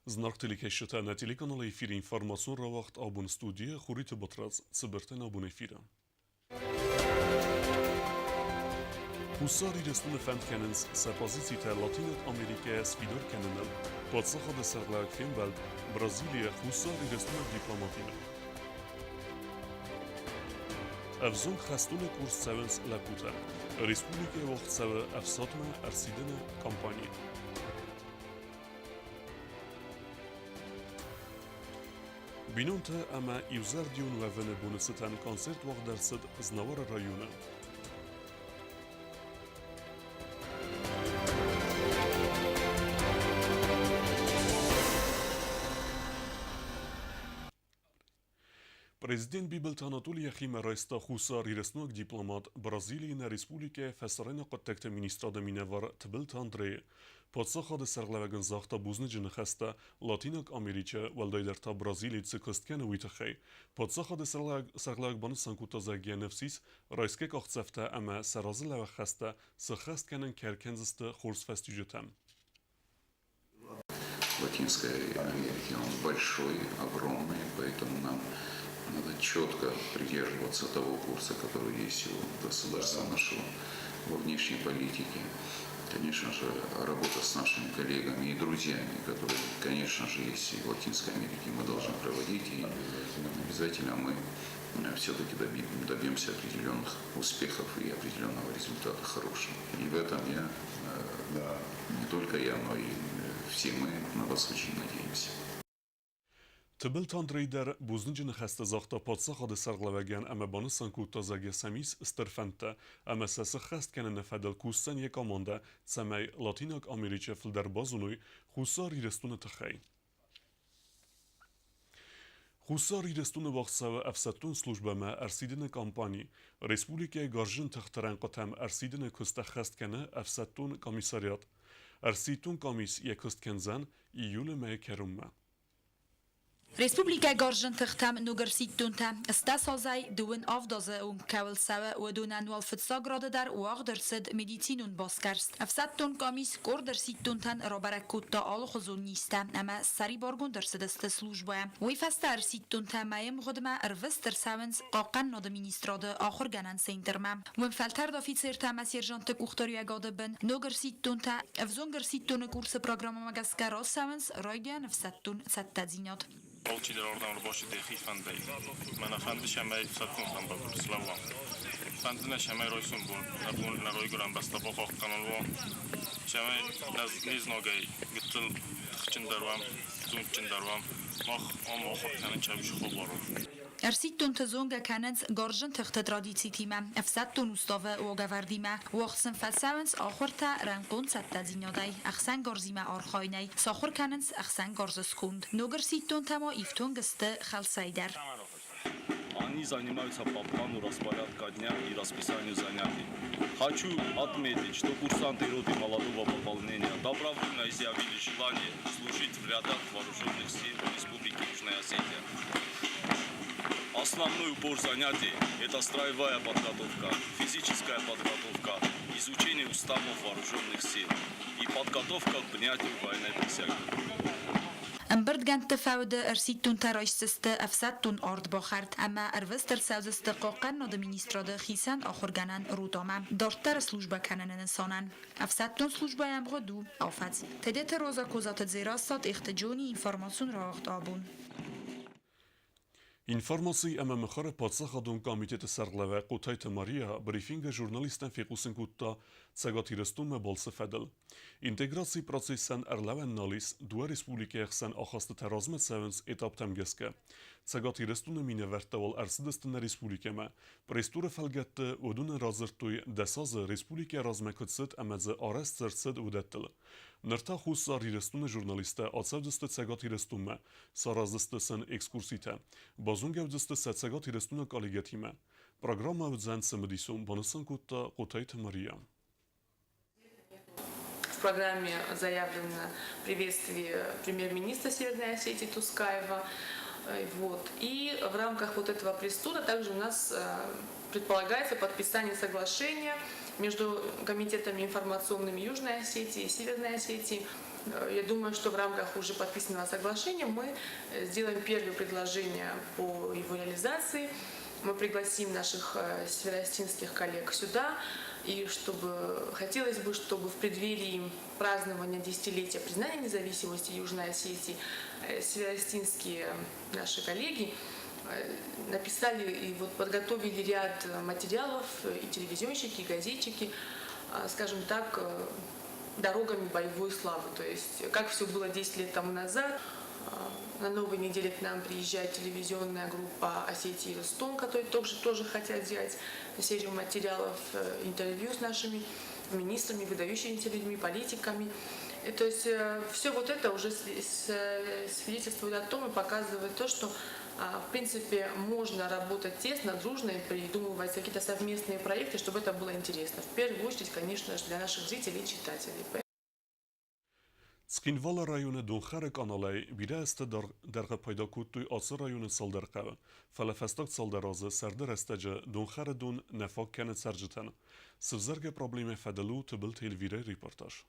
Знак телекешета на телеканале эфире информацион рауагъд Абон студия Хуриты Батрадзимæ Абон эфира. Husari restune fendkennens sepozicita Latinat Amerikae svidor kennenel, podsacha de serlag filmwelt, Brazilië husari restune diplomatine. Evzong khastune kurs sevens lakuta, Respublike wacht seve efsatme ersidene kampanje. Binonte ama ivzardion vevene bonuseten konsert wacht dersid znavara rayone. Президент Бибелт Анатолия Химерайста Хусар иреснук дипломат Бразилии на республике фесарена qottекте министрада миневар Тбилт Андре подсаха де сарлаваган захта бузнеджин хаста Латинок Америча валдайдерта Бразилии цикосткен уитахей подсаха де сарлаваг баны санкута загеневсис райске кахцефта ама саразилава хаста сахасткенен керкензисте хорсфестюжетем. Латинской Америки он большой, огромный, поэтому нам надо четко придерживаться того курса, который есть у государства нашего во внешней политике. Конечно же, работа с нашими коллегами и друзьями, которые, конечно же, есть и в Латинской Америке, мы должны проводить, и обязательно мы все-таки добьемся определенных успехов и определенного результата хорошего. И в этом не только я, но и все мы на вас очень надеемся. Тбилт Андре در بوزنجن خسته زاختا پادساخا ده سرغلوگن اما بانه سانکوتا زاگه سمیس استرفنته اما ساسه خست کنه نفدل کوستن یک آمانده سمی لاتیناک امریکه فل در بازونوی خوصاری رستون تخی. خوصاری رستون واقصا افساتون سلوجبه ما ارسیدن کامپانی رسپولیکه گارجن تخترن قطم ارسیدن کسته خست کنه افساتون کمیساریات ارسیتون کمیس یک کست کنزن ایول مای کرمه. Республика Горжентахтам Нугарситтунта стасозай дуын авдазы кавылсавы удунан валфытсаграды дар уагдырсыд медицинун баскарст. Афсаттун камис кордырситтунтан робаракутта алхузун ниста, ама сари баргундырсыдысты службая. Уйфастар ситтунта майым гудма рвыстырсавынс қаққан ноды министрады ахыр ганан сейнтерма. Уинфалтар дофицирта ма сержантык ухтарюягады бін Нугарситтунта авзонгырситтуны курсы программа магаскаросавынс ройдян афсаттун саттадзинят. Olçiler oradan başı dəxil fəndəyi. Mənə fəndi şəməy satqın bakır, slavam. Fəndinə şəməy roysun bu, nə roy qıran bəstə bax haqqanan bu. Şəməy niz noqay, gittil tıxçındarvam, tunçındarvam. Max, amma haqqanın çəbiş xobar olur. Ersittun tezonga kanens gorgen techte tradicitime, efsattun ustave ogavardime, wachsen fatsavens achorta rankon sattazinodai, achsan gorzime archainai, sachor kanens achsan gorzeskund. Nogersittun tamo ифтунгасты халсайдар. Они занимаются по плану распорядка дня и расписанию занятий. Хочу отметить, что курсанты роты молодого пополнения добровольно изъявили желание служить в рядах вооруженных сил Республики Южная Осетия. Основной упор занятий – это строевая подготовка, физическая подготовка, изучение уставов вооруженных сил и подготовка к принятию военной присяги. Amberdgant tefaude ersittun taroisteste afsattun ord bochart, ama ervester sauzeste qoqqan nod ministrode khisan akhurganan rutama. Dortar slujba kanan insanan. Afsattun slujba yamgdu afats. Tedet roza kozat zirasat ihtijoni informațion rauagъд Abon. Информации ама махара подсахадун комитет сарлава Қутайта Мария брифинга журналистен фикусен кутта цагати рестун ма болса федел. Интеграции процессен эрлавен налис дуа республика яхсан ахасты таразмет севенс этап тамгеска. Цагати рестун мине вертавал арсидестен республика ма. Престура фалгетте удун разыртуй десазы республика размекутсет амадзе арест зерцед удеттел. Нырта хусари рестун журналиста ацавдесте цагати рестун ма. Сараздестесен экскурсита. Базунгевдесте цагати рестун калигетима. Программа вдзан самедисум банасан кутта Қутайта Мария. В программе заявлено приветствие премьер-министра Северной Осетии Тускаева. И в рамках вот этого пресс-тура также у нас предполагается подписание соглашения между комитетами информационными Южной Осетии и Северной Осетии. Я думаю, что в рамках уже подписанного соглашения мы сделаем первое предложение по его реализации. Мы пригласим наших североостинских коллег сюда, и хотелось бы, чтобы в преддверии празднования десятилетия признания независимости Южной Осетии североостинские наши коллеги написали и подготовили ряд материалов, и телевизионщики, и газетчики, скажем так, дорогами боевой славы. То есть, как все было 10 лет тому назад. На новой неделе к нам приезжает телевизионная группа Осетии Ир, которые тоже хотят взять серию материалов, интервью с нашими министрами, выдающимися людьми, политиками. И, то есть все это уже свидетельствует о том и показывает то, что в принципе можно работать тесно, дружно и придумывать какие-то совместные проекты, чтобы это было интересно. В первую очередь, конечно, для наших зрителей и читателей. Սքինվալը ռայոնը դունխարը կանալայ բիրայստը դերգը պայդակուտույ ասը ռայոնը սալդերկավը, ֆալեֆեստակ սալդերազը սարդեր էստեջը դունխարը դուն նեֆակ կենը ծարջտեն, սվզերգը պրոբլիմ է ֆեդելու տբիլ թիլվիրե ռիպորտաժ.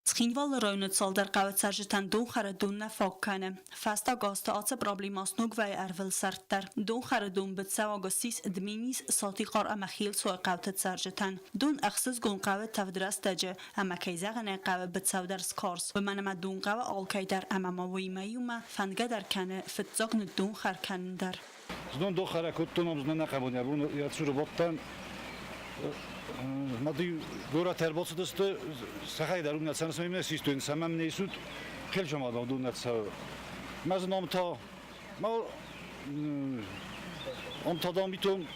Skinval raunet solder qavetsarjitan dunxare dunne fokkane. Fasta gosta atse problemas nugvei ervel sartar. Dunxare dun betsawagosis dminis satiqar amakhil so qavtetsarjitan. Dun akhsiz gun qavet tavdrastaje ama kayzagane qavet betsawdar skors. Bemanama dun qavet alkaydar amama wimayuma fandgadar kane fitzogn dunxar kandar. Zdon dunxare kuttunom zdon naqabone bunu yatsuru bottan Надо город работать, сахай дару на цену своим системам, самым не суд, хельчом адал дунаться. Мазном то, мал, он то дом битум,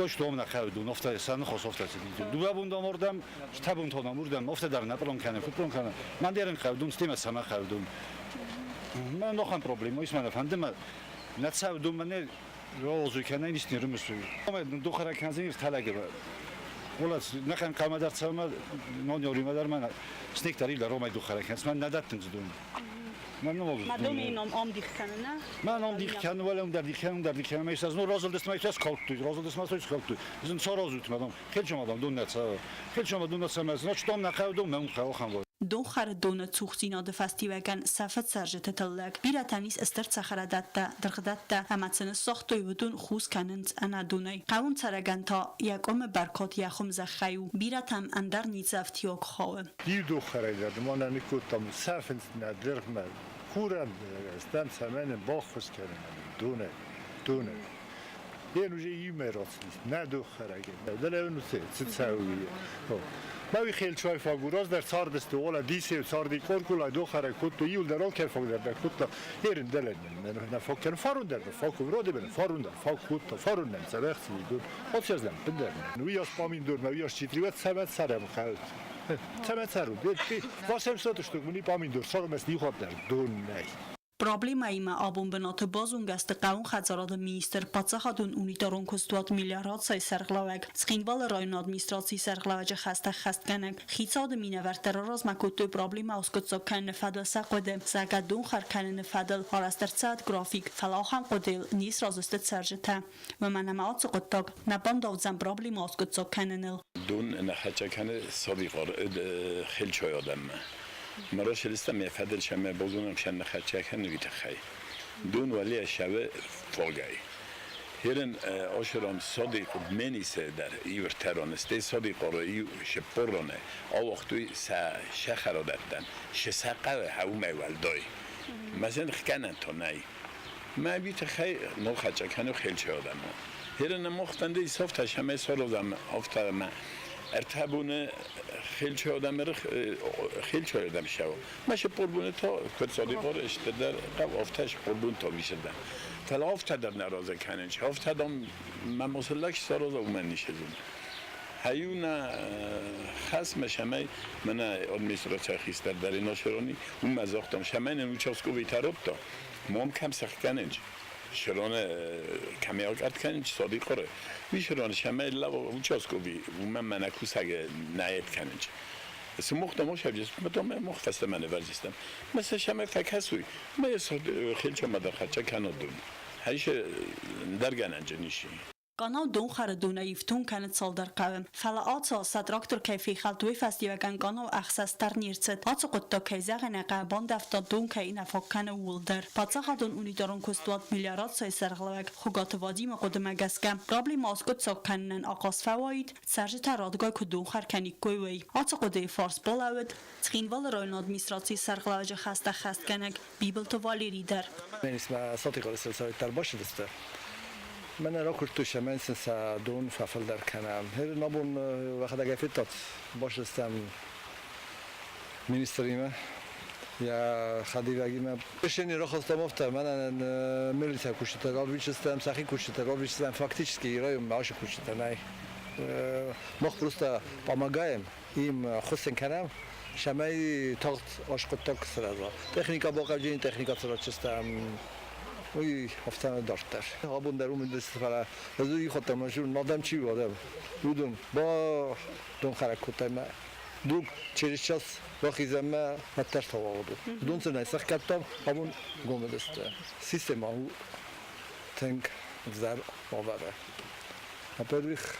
что он нахавду, нафта сан хософта. Дуабун дом ордам, штабун то дом ордам, нафта дар на планкане, футпланкане. Мандерен хавдум, стима сама хавдум. Ман нохам проблема, исмана фандема, нацавдум мане. روزی که نیستی رمزی. آمد دو خرک کنزین تلاقی بود. ولات نخن قام در سوم نونیوری مدار من سنیک تری لروم دو خرک کنز من ندادم زدون. من نموزم. مردم اینم دیخ کنن نه؟ من دیخ کنم ولی در دیخ کنم میشه از نور رازل دست میشه کالکتوی رازل دست میشه کالکتوی. زن سر رازوت مدام. خیلی شما دام دون نتسا. خیلی شما دون نتسا میشه. نشتم نخواهدم من خواهم. Dunxare dona tsuxtinade festivagan safat sarjete tallak biratanis estert saxaradatta dirqdatta amatsene soxtoy budun khus kanent anadunay qawun saraganta yakom barkot yaxum zakhayu biratam andar nitsaftiok khawe bir dunxare dadmana nikutam safent nadlergmal kuran stan samenen bokhus kenen dune یه یمرات نه دو خرگه دل اون تساوی ما خیلی چای فاگوراز در سار دست ولا دیسه سار دی کورکولا دو خرکوت تو یول در آخر فاگ در کوت هرن دلن من نفکر فارون در فاکو روده بن فارون در فاکوت فارون نم سبختی دو آتشزم بدر نویاش پامین دور نویاش چیتریوت سبت سرم خالد سبت سرو واسم ساتش تو منی پامین دور سال مسنی خود در دون نه Problema ima abon benate bazun gaste qaun xazarad minister patsaxadun unitaron kostuat milyarad say serglavag skinval rayon administrasiya serglavaja xastganak xitsad minavar terrorizm kotu problema oskotsokan fadal saqode zagadun xarkan fadal harastertsat grafik falahan qodel nis razostet serjeta ve manama otsqotog nabandov zam problema oskotsokanel dun nahachakan sadiqar khilchoyadam مراش لستم یفدل شما بازونم شن نخچه کنه ویت خی دون ولی شبه فوقای هرن آشرام صادق منیسه در ایور تران است صادق را ایو شپرانه آوختوی سه شخرادتن شسقه هاو میولدای مثلا خکنن تا نی ما ویت خی نخچه کنه خیلی شدم هرن مختنده ایسافت شما سالوزم افتاد ما ارتبونه خیلی شدم خیلی شدم شو ماشه پربونه تا کد صادقار اشتدار قب آفتش پربون تا بیشتر فلا آفت در نرازه کنن چه آفت دام من مسلک سرازه و من نیشدم هیونا خصم شمای من ادمیستراسیون خیستر در ناشرانی اون مزاختم شمای نمیچاسکو بیتراب تا مام کم سخت کننج شرانه کمی آگرد کننج صادقاره میشرانه شمای لوا اونچاسکو بی و من نکوس اگه نیت کننج سموختم و شب جست مدام مخفست من ورزیستم مثل شمای فکسوی ما یه خیلی شما در خدچه کنه دون هیچ درگننج نیشی Kanal dun xariduna iftun kanet saldar qavim. Fala atsa sa traktor kayfi xaltui festivagan kanal axsas tarnircet. Atsa qutta kayzagana qaban dafta dun kayna fokkana wulder. Patsa xadun unidaron kostuat miliarat say sarglavak. Xugatavadi maqodamagaska. Problem askut sakkanan aqas fawaid. Sarjita radgay kudun xarkani koywi. Atsa qode fars bolawid. Txinval royn administratsiy sarglavaj xasta xastkanak. Bibel to valirider. من اسم صوتي قرص سويت ترباش دسته من را کرتوش من سنس دون ففل در کنم هر نبون وقت اگه فیتات باش دستم مینیستریمه یا خدی وگیم بشینی را خواستم افته من ملیت کشته را بیشتم سخی کشته را بیشتم فاکتیچکی ایرای معاش کشته نه مخ پروستا помогаем им خواستن کنم شمای تاخت آشقط تاک سرازا تکنیکا باقی جین تکنیکا سرچستم وی هفتم داشتر آبون در اون دست فلا روزی خودم نشون نادم چی بودم بودم با دون خرکوتای ما دوگ چریشاس باقی زمان متر تواو بود دون سر نسخ کردم آبون گم دست سیستم او تنگ زر آوره اپریخ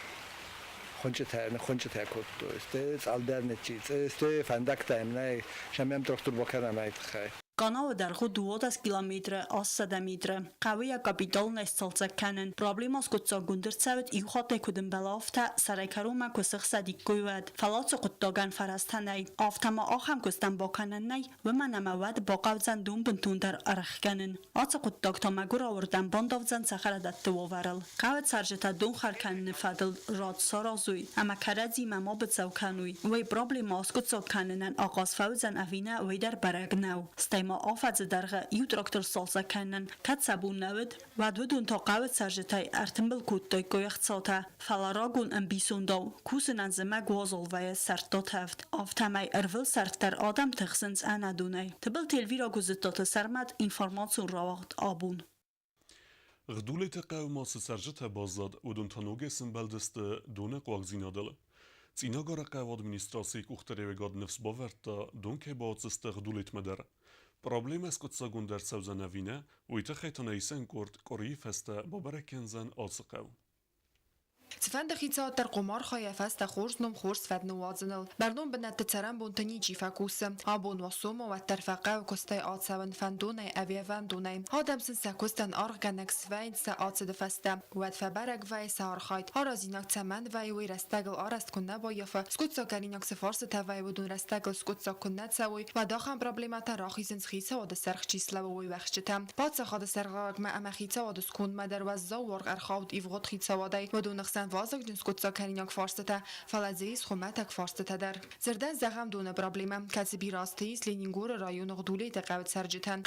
خونچه تر کرد است آلدرنچیز است فندک تایم نه شمیم تراکتور بکرم ایت خی Kanal در خود 200 کیلومتر از 100 متر. قوی کاپیتال نستالزه کنن. پرابلم از کجا گندرتسود ای خاطر کدوم بلافته سرکارم کسخ صدیق کوید. فلات قطعان فرستنی. آفتما آخم کستم با کنن نی و من مواد با قوزن دون بنتون در ارخ کنن. آت قطع تا مگر آوردن باندافزن سخر دت وورل. قوت سرجت دون خر کنن فدل راد سرازوی. اما کردی ما بتزو کنوی. وی پرابلم از کجا کنن آغاز فوزن اوینه وی در برگ نو. ما آفت درغه یو تراکتور سالسا کنن کت سبون نود و دون تا قوت سرجتای ارتنبل کود دای گویخت ساته فلاراگون ام بیسون داو کوسن انزمه گوازل وی سرد داد هفت آفتمای ارول سرد در آدم تخسنز انا دونای تبل تلویرا گوزدات سرمد اینفورماسیون رواقت آبون غدولة قوماس سرجت بازداد و دون تنوگ سنبلدست دون قواغزینادل Цинагара қав администрации кухтаре вегад нефс баверта донке баацеста غدولة مدر Проблема с котсагун در سوزنوینه و ایتا خیتانه ایسن کرد قریف هسته با برکنزن آسقو. Цифанда хицаат дар qumar khayafasta khurznum khurs fad nuwaznal barnum benat tsaram bontani jifakus abon wasum wa tarfaqa kostay atsavan fandunay aviavandunay hadamsin sakostan arganak svein sa atsad fasta wa fabarag vai sar khayt arazinak tsaman vai wi rastagal arast kunna boyafa skutsa karinak sefars tavai budun rastagal skutsa kunna tsawi wa dakham problemata rakhizin khisa wa sarx chislava wi baxchitam patsa khad sargak ma ama khitsa wa skun madar wa zawar arkhawd ivgot khitsa wa dai budun وازق جنس کتسا کنیاک فارسته فلزیز خمتک فارسته در زردن زغم دونه پرابلم کسی بیراستیس لینینگور رایون غدولی تقوت سرجتن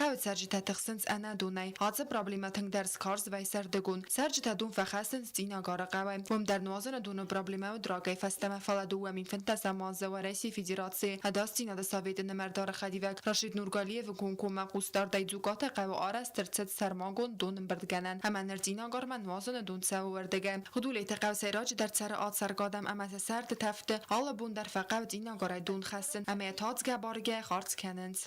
تخسنس انا دونه حادثه پرابلم تنگ در سکارز وی سردگون سرجت دون فخستن سینا گاره قوی وم در نوازن دونه پرابلم و دراگای فستم فلدو و من فنتس مازه و رئیس فدراسیون هداستینا د سوید نمردار خدیوک رشید نورگالی و کنکوم قوستار دایزوگات قوی آرس ترڅت سرماگون دون بردگنن هم انرژینا گار من نوازن دون سو وردگم غدولی سراج در سر آد سرگادم اما سرد تفته حالا بون در فقط اینا گاره دون خستن اما تاز گبارگه خارج کنند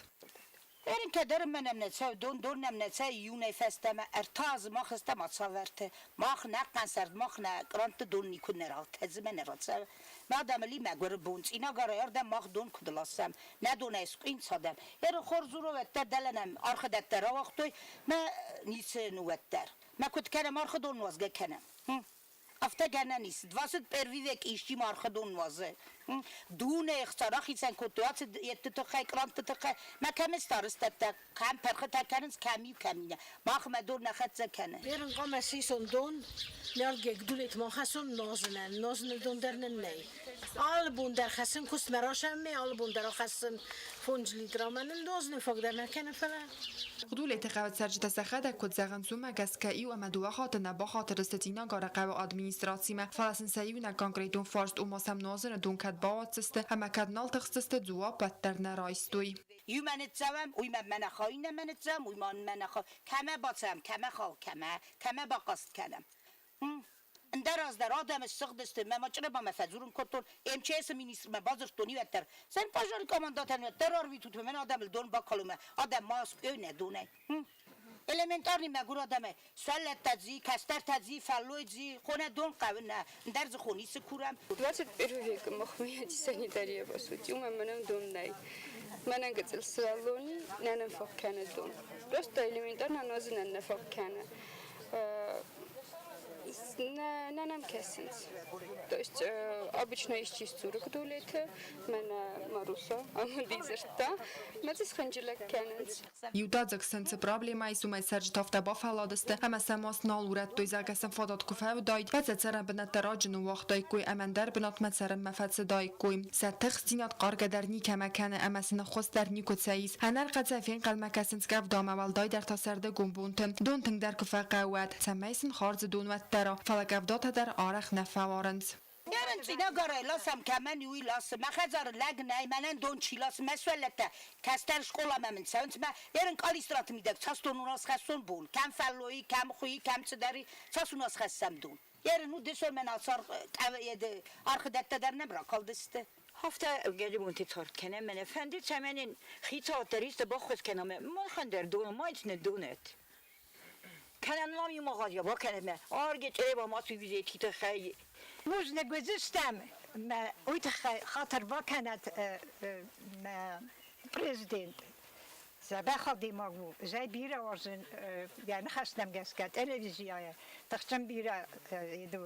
این که در منم نتسا دون نم نتسا یونه فستم ارتاز ما خستم اتصورته ماخ نقن سرد ماخ نقرانت دون نیکو نرال تزمه نرالسا ما دملی مگور بونس اینا گاره یردم ماخ دون کدلاسم ندون اسکو این سادم یر خورزورو وتر دلنم آرخ دتر وقتوی ما نیسه نوتر ما کد کنم آرخ دون وزگه کنم افته گنه نیست دوست پرویک ایشی مارخدون وازه دون اختراخی سن کتوات یت تو خی کرانت تو خی ما کم استارست تا کم پرخت کنس کمی ما خمدون نخت زکنه بیرون قام سیسون دون نرگه گدولت ما خسون نازنن دون درنن نی آل بون در خسن کست مراشم می آل بون در خسن فونجلی درامن نازن فوق در نکنه فلا غدولت قوت سرجت سخده کد زغن سوم گسکی و مدوا خاطر نبا خاطر استینا گاره قو administratie فلسن سیون کانکریتون فارست و ماسم نازن دون کد باعثسته همه کد نال تخصسته دوا پتر نرایستوی یو منت زم وی من خواهی منت زم وی من خواهی کمه باتم کمه با قصد کنم در از در آدم سخت است ما چرا با مفزورم کتون امچس مینیستر ما بازرتونی وتر سن پاجاری کامانداتن وتر آروی تو من آدم دون با کلمه آدم ماسک نه دونه elementarni megur adame salat tadzi kastar tadzi falloidzi khona don qavna ndarz khoni sikuram ვაცეთ პირველი მოხმედი სანიტარიებას უჭი უმამანამ დონნაი მანან გაწელს სალონი ნანა ფოქანა დონ просто элементарно нозна на фоккана на нам кесинц. То есть обычно из чистую рукдулете, мена маруса, амадизерта, мацис ханжилек кененц. Юдадзак сенце проблема исумай сержтовта бафаладысты, ама самос налурат тойзагасан фодот куфав дайд, вацацарам бинат тараджну вахтай куй, амандар бинат мацарам мафатсы дай куй. Сатых стинат qargadarni kamakana amasini xostarni kutsayiz, anar qatsafen qalmakasins gav damawal day dar tasarda gumbuntin, donting dar kufa qawat, samaysin xarz donvat dara, falagavdot dar araq nafawarans. Yarın çina garaylasam kemen uylas, mağazar lagnay menen don çilas mesuelete. Kaster şkola memin sevins me yarın kalistrat midek. Çastonunas xasson bol. Kem falloyi, kem xuyi, kem çidari. Çasunas xassam don. Yarın u desor men asar yedi arkadatta der ne bırakaldı işte. Hafta gelibun titar kenem men efendi çemenin xitaterist baxız kename. Ma xander don ma içne donet. Kenan lami mağazya ba keneme. Argeç eba ma tu viziti te xey. موزن گذاشتم ما اوت خاطر با کند پرزیدنت زبا خودی ماگو زای بیره وزن یعنی خواستم گسکت تلویزیون تختم بیره دو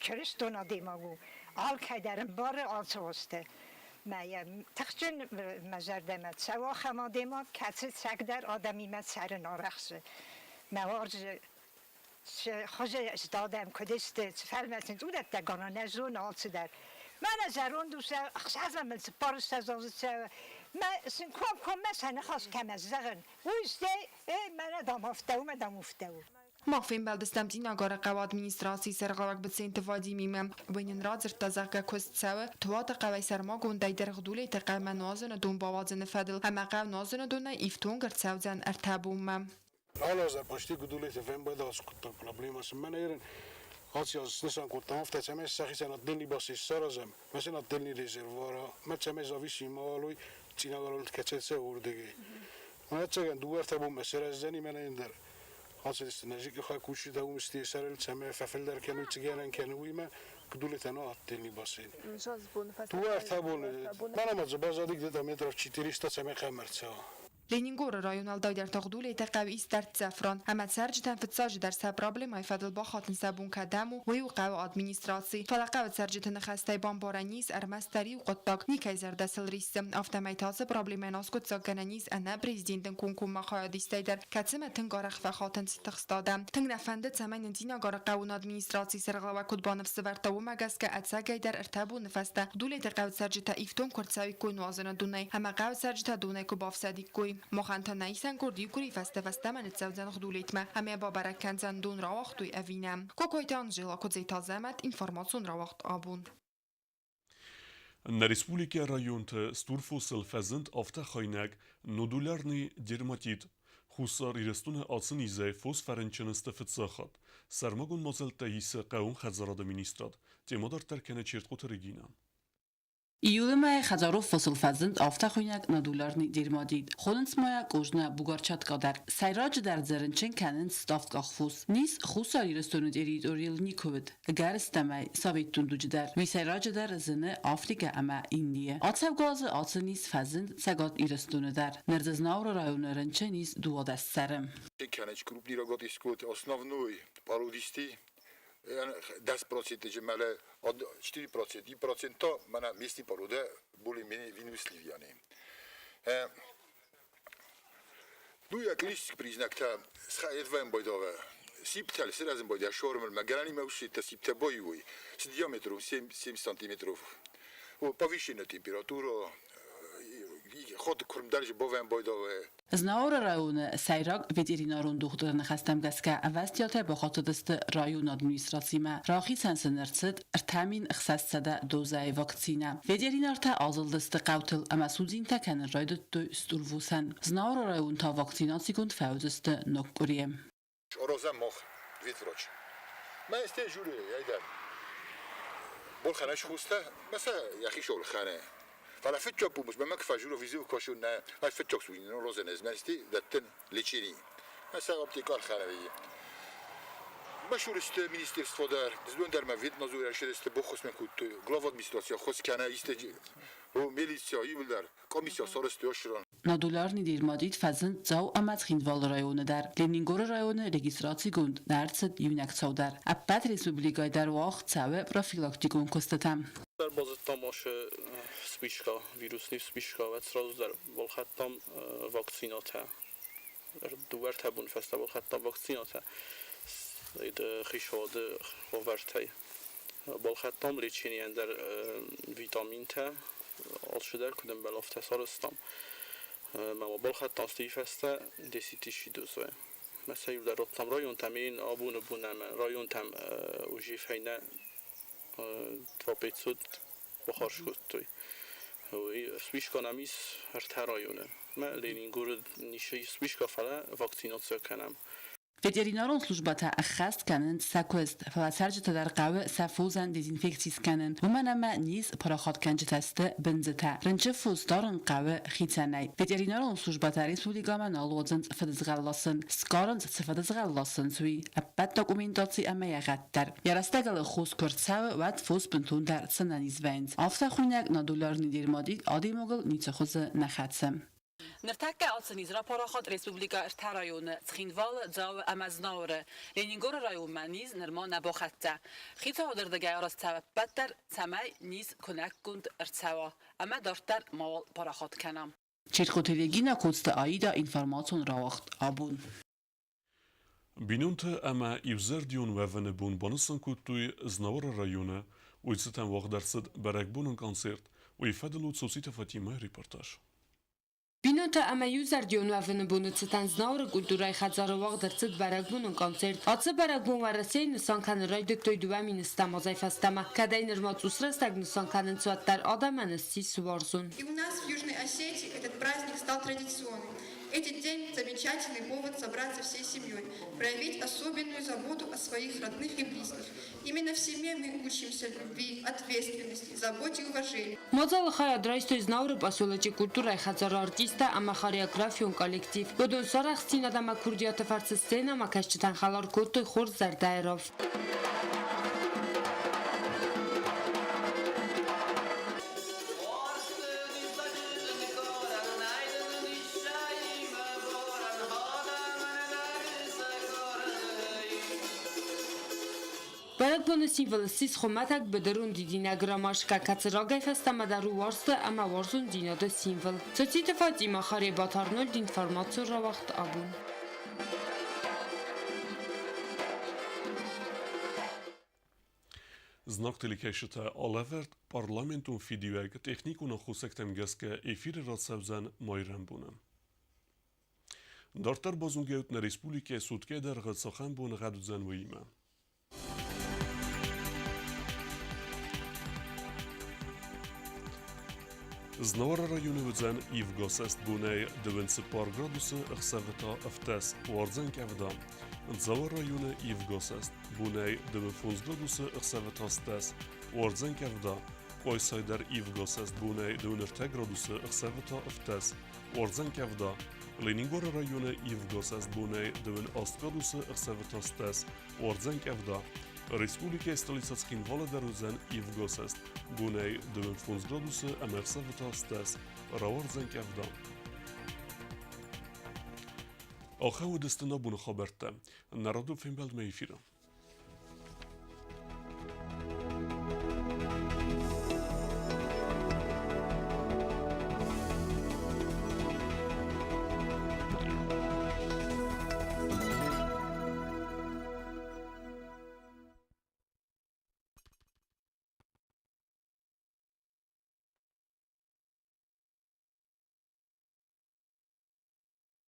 کرستونا دی ماگو آل که درم بار آلسوسته ما تختن مزردمت سوا خماده ما کسی سگ در آدمی من سر نارخصه ما ورز خوش استادم کدست فرمتن دودت دگانا نزون آلت در من از ارون دوست خشازم من سپارست از آزت من سنکوام کم مثلا خواست کم از زغن ویسته من دام افتاو من دام افتاو Mafin beldestemtina garaqawa administracji sergawak bitsent vadimim winin razir tazaqqa kostsawa tuwata qawai sermagun dayder gdule taqama nazana dun bawazin fadil ama qaw nazana duna iftun gertsawzan artabum Alazar poști gudule te vem băda ascultă problema să mă neiren Ați snesan curta ofta ce mes sahi sana deni basi sarazem mesela deni rezervara mece mes avishima alui cina garol keçetse urdege Mece duvar tabu mesela zeni mena ender Ați este najik kha kushi da umsti sarel çeme fafelder kenu tigenen kenu ima gudule tano deni basi Duvar tabu bana mă bazadik de metrov 400 çeme khamertsa Ленингор районал дайдер тагдуле тaqawi istart zafran amat sarjtan fitsaj dar sa problema ifadil ba khatn sabun kadamu wa yuqaw administracji falaqaw sarjtan khastay bamboranis armastari qottak nikayzar dasl rism avtomaytaz problema naskut zaganis ana prezidentin kunkum maqayadistayder katsimatin qaraq va khatn stiqstadam tingnafanda tsaman dina qaraqawun administracji sergava kutbanov svarta u magaska atsagaydar irtabu nafasta dule taqaw sarjta iftun kurtsawi kun wazana dunay ama qaw sarjta dunay kubafsadik kuy مخانتا نیسان کردی کری فسته من تزوجن خدولتما همه با برکن زندون راوختوی اوینم کوکویتان جلا کدزی تازمت اینفورماسیون راوخت آبون Na Respublika rayonta sturfosel fezend afta xaynak nodularni dermatit xusar irestune atsın izay fos ferençeniste fitsaxat sarmagun mazelta ise qawun xazarada ministrat temadar terkene çertqot regina Июльмай хазаров фосил фазнд автахуйнак на долларни дермадид. Холнц моя кожна бугарчат кадар. Сайрач дар зеренчен канен ставт ахфус. Нис хусари ресторан эдиториал никовид. Гарстамай саветтун дуҷдар. Ви сайрач дар зене Африка ама Индия. Атсав газ атсанис фазнд сагат ирестуне дар. Нерзезнавр районеренче нис дуадас сарем. Канеч крупни рогатискот основной пародисти 10% меле 4% 2% мана местни парода були менее винусливяне. Ну я классический признак та схаедваем бойдова. Сиптал сразу бойда шормел магарани маушита сипта бойуй с диаметром 7 см. Повышенная температура خود کرم درج بویم بایداوه. زناور رایون سیراگ ветеринарун دخترن خستم گسکه اوستیاته با خاطر دست رایون ادمنستراسیمه راخی سنسنرسد ارتامین اخصاص سده دوزای واکسینه. ветеринар تا آزل دست قوتل اما سوزین تا کنن رایدت دو استرووسن. زناور رایون تا واکسیناسی کند فوزست نکوریم. آرازم مخ ویتراچ. من است جوری ایدم. بول خانش خوسته مثلا یخی شول خانه. فلا فتشوك بومش بمك فاجولو فيزيو كوشو نا هاي فتشوك سوين روزن ازمنستي دتن ليتشيني مثلا ابتکار خلوی Başvuruşta ministerstvoda zgönderme vidnozura şereste bu xosmen kut glava administratsiya xoskana isteci o militsiya yıllar komissiya soruştu yoşuran Նադոլարնի դիրմադիտ ֆազն ծավ ամացխինվալ ռայոնը դար Լենինգորը ռայոնը ռեգիստրացի գունդ դարձդ յունակցավդար ապատ ռեսուբլիկայ դար վաղ ծավը պրոֆիլակտիկուն կոստատամ Dar bazı tamaşa spişka virusni spişka ve sразу dar bol xattam vaksinata duvar tabun festa bol xattam vaksinata خیشواد خورتی بال خطام ریچینی اندر ویتامین تا آل شده کدوم بلافت سارستم ما بال خطام استیفسته دسیتیشی دوزه مثلا یود رابطم رایون تامین آبون بونم رایون تام وجیف هینه تواپیتسود بخارش کد توی سویش کنامیس هر ترایونه ما لینگور نیشی سویش کافله واکسیناسیون کنم Ветеринарон службата ахаст канен саквест фаласаржта дар қавы сафузан дезинфекцис канен вуманама низ парахот канжитасты бензета рынчы фуздарын қавы хицанай ветеринарон службата республикаман алуадзан фадызгалласын скарын цифадызгалласын суи аппат документаци амаягаттар ярастагалы хуз курцавы ват фуз бентундар цананис венц афта хуйнак на долларни дермадид ади могыл ницахузы нахатсам Нертака ацниз рапорахот республика ирта районы цхинвал зав амазнауре Ленингор район маниз нерма набохатта хита одырдага ярастав баттар самай низ конак гунд иртсава ама дартар мал парахот канам Чирхотелегина кодста аида информацион рауагъд Абон Бинунта ама ивзердион вевене бун банысын куттуй знавара района уйцетен вағдарсыд баракбунын концерт уйфаделут соците Фатимæ репортаж Բինոթը ամայյուզարդիոնու ավնբունը ծտան զնաուրը կուլտուրայ խածարովաղ դրծդ բարագբունն կոնցերտ Ացը բարագբուն վարասեի նսանքան ռայ դկտոյ դուամի նստամ ոզայ ֆաստամա Կադայ նրմոց ուսրաստակ նսանքան ընծուատտար ադամանը սիս վարզուն И у нас в Южной Осетии этот праздник стал традиционным. Этот день – замечательный повод собраться всей семьей, проявить особенную заботу о своих родных и близких. Именно в семье мы учимся любви, ответственности, заботе и уважению. Մոզալը խայադրայստոյ զնաուրը պասոլաճի կուլտուրայ խածարը արտիստա ամա խարիոգրաֆիոն կոլեկտիվ Բոդոն սարախ ստին ադամա քուրդիատը վարցը ստենա մակաշճտան խալար կորտոյ խոր զարդայրով Բարակբոնը սիմվոլը սիս խոմատակ բդրուն դիդինագրամաշկա կացրագայ ֆաստամադարու վարստը ամա վարզուն դինոդը սիմվոլ Սոցիտը Ֆատիմայ խարի բաթարնոլ դինֆորմացիո ռավաղդ Абон Знак телекешите алеверт парламентун фидюек техникуна хусектем геске эфири рацевзен майрен бунем. Дартар базунгеут на республике сутке дер гацахан бун гадузен виме. Знавара районы вдзен ивгасест буней 20 пар градусы ахсавета афтес варзен кевда. Завар районы ивгасест буней 9 градусы ахсавета стес варзен кевда. Ойсайдер ивгасест буней 12 градусы ахсавета афтес варзен кевда. Ленингор районы ивгасест буней 9 градусы ахсавета стес варзен кевда. Республика столица Цхинвала дарузен ивгасест буней 9 градусы амерсавета стес раварзен кевда. آخه و دستنا بون خبرته نرادو فیلم بلد میفیرم